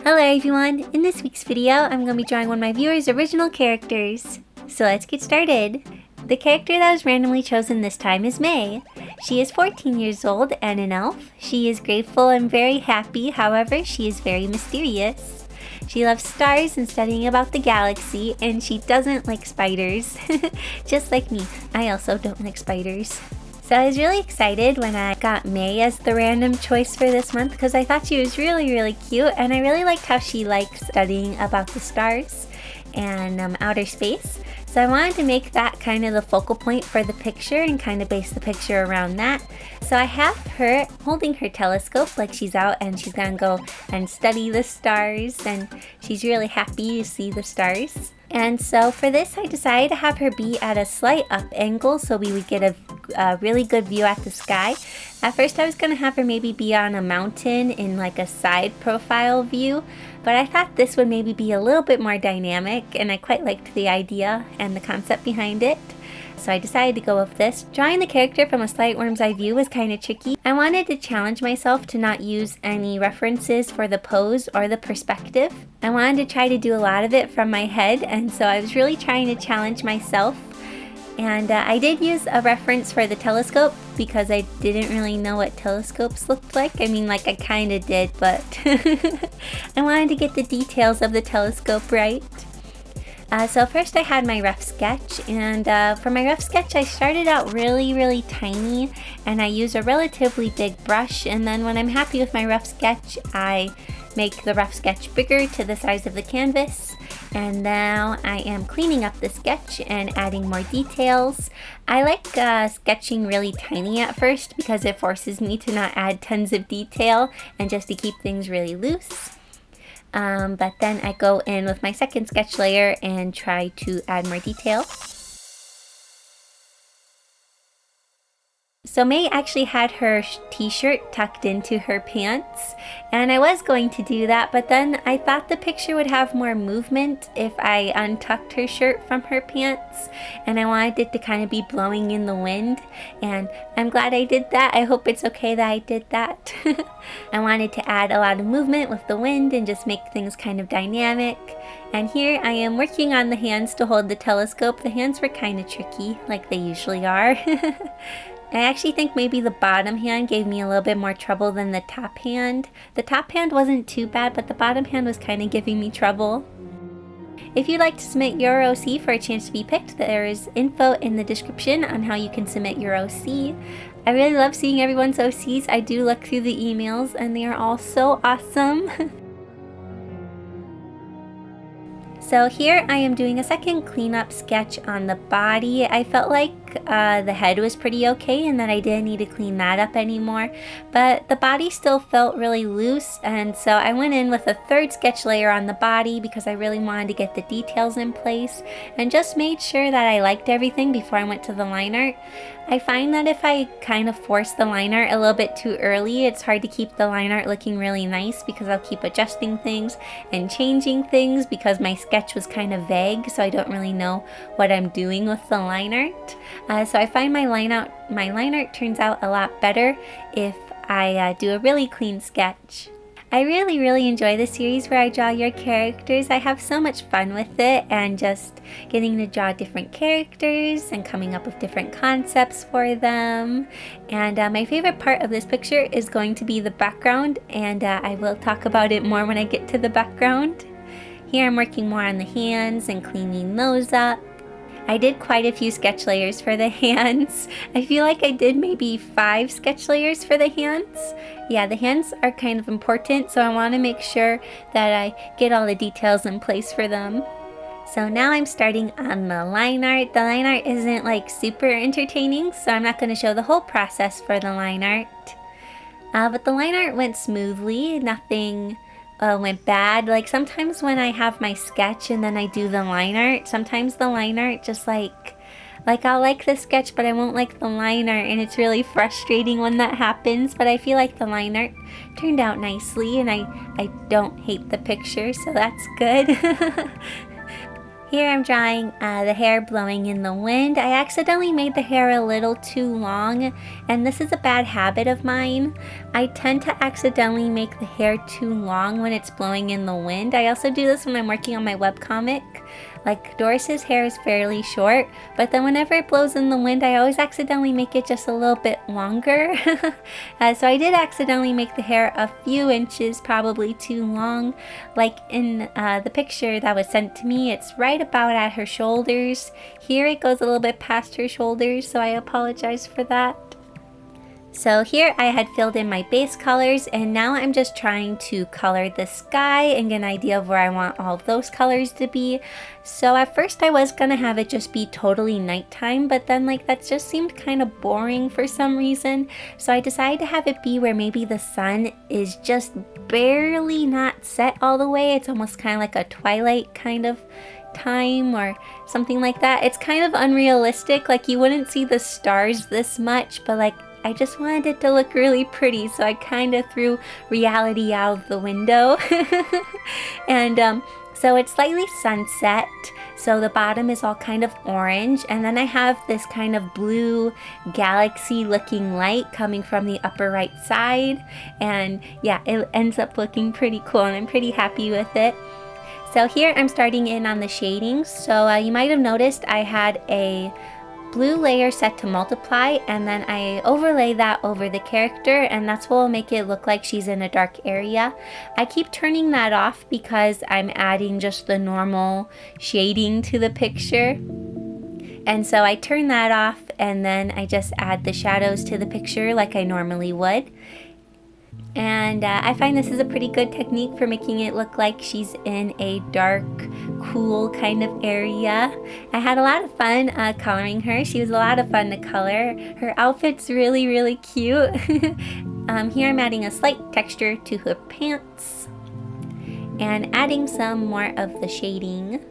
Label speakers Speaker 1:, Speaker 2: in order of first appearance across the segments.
Speaker 1: Hello everyone! In this week's video, I'm going to be drawing one of my viewers' original characters. So let's get started. The character that was randomly chosen this time is May. She is 14 years old and an elf. She is grateful and very happy, however, she is very mysterious. She loves stars and studying about the galaxy, and she doesn't like spiders. Just like me, I also don't like spiders. So I was really excited when I got May as the random choice for this month because I thought she was really cute, and I really liked how she likes studying about the stars and outer space. So I wanted to make that kind of the focal point for the picture and kind of base the picture around that. So I have her holding her telescope like she's out and she's gonna go and study the stars, and she's really happy to see the stars. And so for this, I decided to have her be at a slight up angle so we would get a really good view at the sky. At first I was going to have her maybe be on a mountain in like a side profile view, but I thought this would maybe be a little bit more dynamic, and I quite liked the idea and the concept behind it. So I decided to go with this. Drawing the character from a slight worm's eye view was kind of tricky. I wanted to challenge myself to not use any references for the pose or the perspective. I wanted to try to do a lot of it from my head, and so I was really trying to challenge myself. And I did use a reference for the telescope because I didn't really know what telescopes looked like. I mean, like I kind of did, but I wanted to get the details of the telescope right. So first I had my rough sketch, and for my rough sketch I started out really tiny, and I use a relatively big brush, and then when I'm happy with my rough sketch I make the rough sketch bigger to the size of the canvas. And now I am cleaning up the sketch and adding more details. I like sketching really tiny at first because it forces me to not add tons of detail and just to keep things really loose. But then I go in with my second sketch layer and try to add more detail. So May actually had her t-shirt tucked into her pants, and I was going to do that, but then I thought the picture would have more movement if I untucked her shirt from her pants, and I wanted it to kind of be blowing in the wind, and I'm glad I did that. I hope it's okay that I did that. I wanted to add a lot of movement with the wind and just make things kind of dynamic. And here I am working on the hands to hold the telescope. The hands were kind of tricky, like they usually are. I actually think maybe the bottom hand gave me a little bit more trouble than the top hand. The top hand wasn't too bad, but the bottom hand was kind of giving me trouble. If you'd like to submit your OC for a chance to be picked, there is info in the description on how you can submit your OC. I really love seeing everyone's OCs. I do look through the emails and they are all so awesome. So here I am doing a second cleanup sketch on the body. I felt like the head was pretty okay and that I didn't need to clean that up anymore, but the body still felt really loose, and so I went in with a third sketch layer on the body because I really wanted to get the details in place and just made sure that I liked everything before I went to the line art. I find that if I kind of force the line art a little bit too early, it's hard to keep the line art looking really nice because I'll keep adjusting things and changing things because my sketch was kind of vague, so I don't really know what I'm doing with the line art. So I find my line art turns out a lot better if I do a really clean sketch. I really enjoy the series where I draw your characters. I have so much fun with it, and just getting to draw different characters and coming up with different concepts for them. And my favorite part of this picture is going to be the background, and I will talk about it more when I get to the background. Here I'm working more on the hands and cleaning those up. I did quite a few sketch layers for the hands. I feel like I did maybe 5 sketch layers for the hands. Yeah, the hands are kind of important, so I want to make sure that I get all the details in place for them. So now I'm starting on the line art. The line art isn't like super entertaining, so I'm not going to show the whole process for the line art. But the line art went smoothly. Nothing went bad. Like sometimes when I have my sketch and then I do the line art, sometimes the line art just like I'll like the sketch but I won't like the line art, and it's really frustrating when that happens. But I feel like the line art turned out nicely, and I don't hate the picture, so that's good. Here I'm drawing the hair blowing in the wind. I accidentally made the hair a little too long, and this is a bad habit of mine. I tend to accidentally make the hair too long when it's blowing in the wind. I also do this when I'm working on my webcomic. Like, Doris's hair is fairly short, but then whenever it blows in the wind, I always accidentally make it just a little bit longer. So I did accidentally make the hair a few inches probably too long. Like in the picture that was sent to me, it's right about at her shoulders. Here it goes a little bit past her shoulders, so I apologize for that. So here I had filled in my base colors, and now I'm just trying to color the sky and get an idea of where I want all of those colors to be. So at first I was gonna have it just be totally nighttime, but then that just seemed kind of boring for some reason. So I decided to have it be where maybe the sun is just barely not set all the way. It's almost kind of like a twilight kind of time or something like that. It's kind of unrealistic, like you wouldn't see the stars this much, but I just wanted it to look really pretty, so I kind of threw reality out of the window. And so it's slightly sunset, so the bottom is all kind of orange, and then I have this kind of blue galaxy looking light coming from the upper right side, and yeah, it ends up looking pretty cool, and I'm pretty happy with it. So here I'm starting in on the shadings. So you might have noticed I had a blue layer set to multiply, and then I overlay that over the character, and that's what will make it look like she's in a dark area. I keep turning that off because I'm adding just the normal shading to the picture. And so I turn that off, and then I just add the shadows to the picture like I normally would. And I find this is a pretty good technique for making it look like she's in a dark, cool kind of area. I had a lot of fun coloring her. She was a lot of fun to color. Her outfit's really, really cute. Here I'm adding a slight texture to her pants and adding some more of the shading.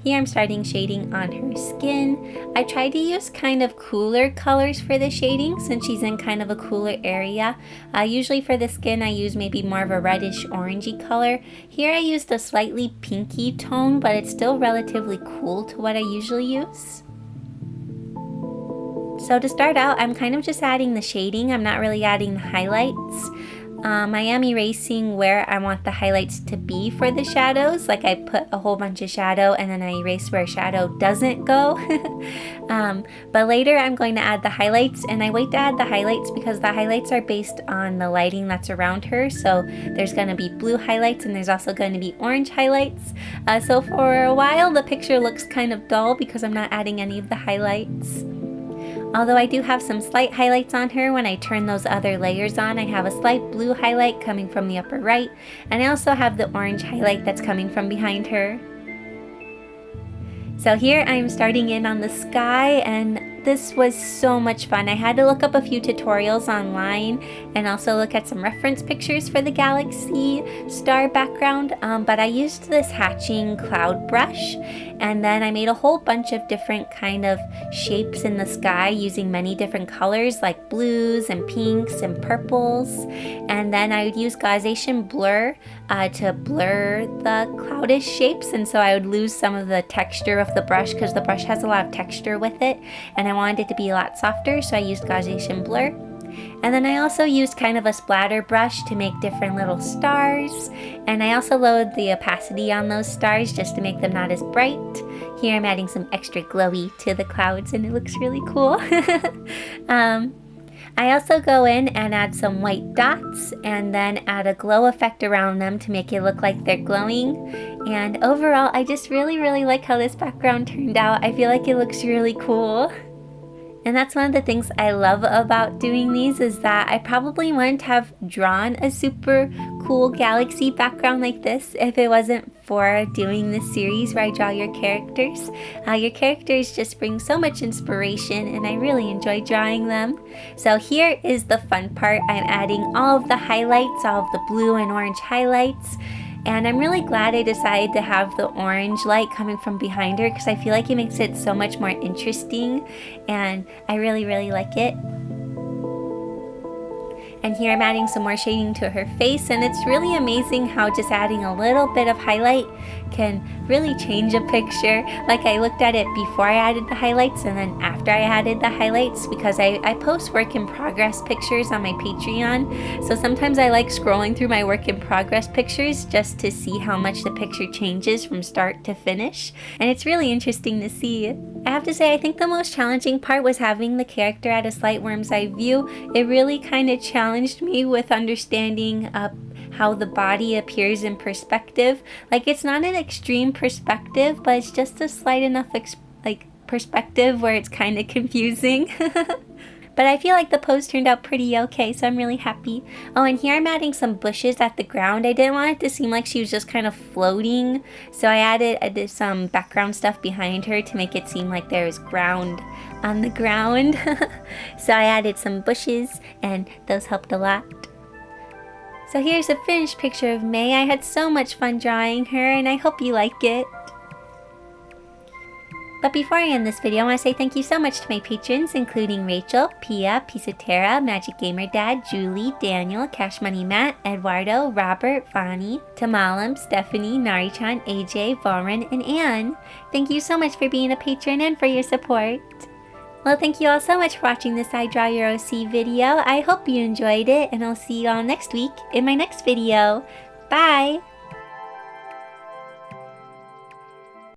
Speaker 1: Here I'm starting shading on her skin. I tried to use kind of cooler colors for the shading since she's in kind of a cooler area. Usually for the skin I use maybe more of a reddish orangey color. Here I used a slightly pinky tone, but it's still relatively cool to what I usually use. So to start out, I'm kind of just adding the shading. I'm not really adding the highlights. I am erasing where I want the highlights to be for the shadows. Like I put a whole bunch of shadow and then I erase where shadow doesn't go. But later I'm going to add the highlights, and I wait to add the highlights because the highlights are based on the lighting that's around her. So there's going to be blue highlights and there's also going to be orange highlights. So for a while the picture looks kind of dull because I'm not adding any of the highlights. Although I do have some slight highlights on her when I turn those other layers on. I have a slight blue highlight coming from the upper right, and I also have the orange highlight that's coming from behind her. So here I'm starting in on the sky, and this was so much fun. I had to look up a few tutorials online and also look at some reference pictures for the galaxy star background, but I used this hatching cloud brush, and then I made a whole bunch of different kind of shapes in the sky using many different colors like blues and pinks and purples, and then I would use Gaussian blur to blur the cloudish shapes, and so I would lose some of the texture of the brush because the brush has a lot of texture with it, and I wanted it to be a lot softer, so I used Gaussian blur. And then I also used kind of a splatter brush to make different little stars, and I also lowered the opacity on those stars just to make them not as bright. Here I'm adding some extra glowy to the clouds, and it looks really cool. I also go in and add some white dots and then add a glow effect around them to make it look like they're glowing. And overall, I just really, really like how this background turned out. I feel like it looks really cool. And that's one of the things I love about doing these, is that I probably wouldn't have drawn a super cool galaxy background like this if it wasn't for doing this series where I draw your characters. Your characters just bring so much inspiration, and I really enjoy drawing them. So here is the fun part. I'm adding all of the highlights, all of the blue and orange highlights. And I'm really glad I decided to have the orange light coming from behind her because I feel like it makes it so much more interesting, and I really, really like it. And here I'm adding some more shading to her face, and it's really amazing how just adding a little bit of highlight can really change a picture. Like, I looked at it before I added the highlights and then after I added the highlights, because I post work in progress pictures on my Patreon. So sometimes I like scrolling through my work in progress pictures just to see how much the picture changes from start to finish. And it's really interesting to see. I have to say, I think the most challenging part was having the character at a slight worm's eye view. It really kind of challenged me with understanding how the body appears in perspective. Like, it's not an extreme perspective, but it's just a slight enough perspective where it's kind of confusing. But I feel like the pose turned out pretty okay, so I'm really happy. Oh, and here I'm adding some bushes at the ground. I didn't want it to seem like she was just kind of floating, so I did some background stuff behind her to make it seem like there was ground on the ground. So I added some bushes, and those helped a lot. So here's a finished picture of May. I had so much fun drawing her, and I hope you like it. But before I end this video, I want to say thank you so much to my patrons, including Rachel, Pia, Pisatera, Magic Gamer Dad, Julie, Daniel, Cash Money Matt, Eduardo, Robert, Vani, Tamalam, Stephanie, Narichan, AJ, Valrin, and Anne. Thank you so much for being a patron and for your support. Well, thank you all so much for watching this I Draw Your OC video. I hope you enjoyed it, and I'll see you all next week in my next video. Bye!